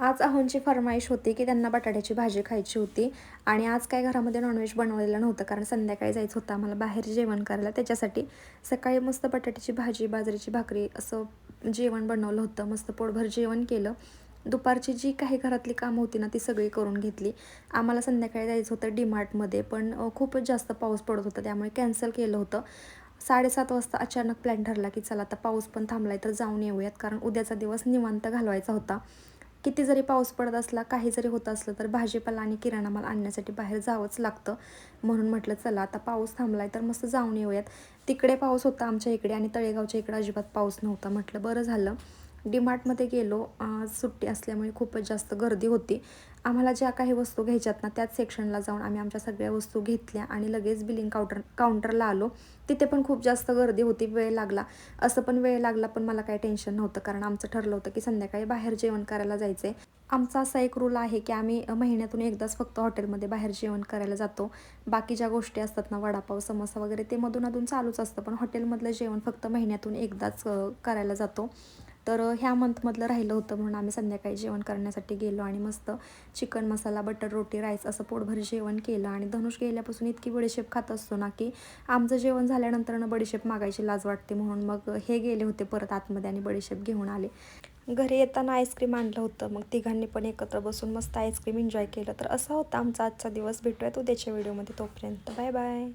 आज अहोंची फर्माईश होती की त्यांना बटाट्याची भाजी खायची होती आणि आज काय घरामध्ये नॉनव्हेज बनवलेलं नव्हतं कारण संध्याकाळी जायचं होतं आम्हाला बाहेर जेवण करायला. त्याच्यासाठी सकाळी मस्त बटाट्याची भाजी, बाजरीची भाकरी असं जेवण बनवलं होतं. मस्त पोटभर जेवण केलं. दुपारची जी काही घरातली कामं होती ना ती सगळी करून घेतली. आम्हाला संध्याकाळी जायचं होतं डीमार्टमध्ये, पण खूपच जास्त पाऊस पडत होता त्यामुळे कॅन्सल केलं होतं. 7:30 वाजता अचानक प्लॅन ठरला की चला आता पाऊस पण थांबलाय तर जाऊन येऊयात, कारण उद्याचा दिवस निवांत घालवायचा होता. किती जरी पाऊस पडत असला, काही जरी होत असलं तर भाजीपाला आणि किराणा माल आणण्यासाठी बाहेर जावंच लागतं. म्हणून म्हटलं चला आता पाऊस थांबलाय तर मस्त जाऊन येऊयात. तिकडे पाऊस होता आमच्या इकडे आणि तळेगावच्या इकडे अजिबात पाऊस नव्हता. म्हटलं बरं झालं. डीमार्टमध्ये गेलो. सुट्टी असल्यामुळे खूपच जास्त गर्दी होती. आम्हाला ज्या काही वस्तू घ्यायच्यात ना त्याच सेक्शनला जाऊन आम्ही आमच्या सगळ्या वस्तू घेतल्या आणि लगेच बिलिंग काउंटरला आलो. तिथे पण खूप जास्त गर्दी होती. वेळ लागला. असं पण वेळ लागला पण मला काही टेन्शन नव्हतं, कारण आमचं ठरलं होतं की संध्याकाळी बाहेर जेवण करायला जायचं आहे. आमचा असा एक रूल आहे की आम्ही महिन्यातून एकदाच फक्त हॉटेलमध्ये बाहेर जेवण करायला जातो. बाकी ज्या गोष्टी असतात ना, वडापाव, समोसा वगैरे, ते मधून चालूच असतं, पण हॉटेलमधलं जेवण फक्त महिन्यातून एकदाच करायला जातो. तर ह्या मंथमधलं राहिलं होतं म्हणून आम्ही संध्याकाळी जेवण करण्यासाठी गेलो आणि मस्त चिकन मसाला, बटर रोटी, राईस असं पोटभर जेवण केलं. आणि धनुष गेल्यापासून इतकी बडीशेप खात असतो ना की आमचं जेवण झाल्यानंतर बडीशेप मागायची लाज वाटते, म्हणून मग हे गेले होते परत आतमध्ये आणि बडीशेप घेऊन आले. घरी येताना आईस्क्रीम आणलं होतं. मग तिघांनी पण एकत्र बसून मस्त आईस्क्रीम एन्जॉय केलं. तर असा होता आमचा आजचा दिवस. भेटूयात उद्याच्या व्हिडिओमध्ये. तोपर्यंत बाय बाय.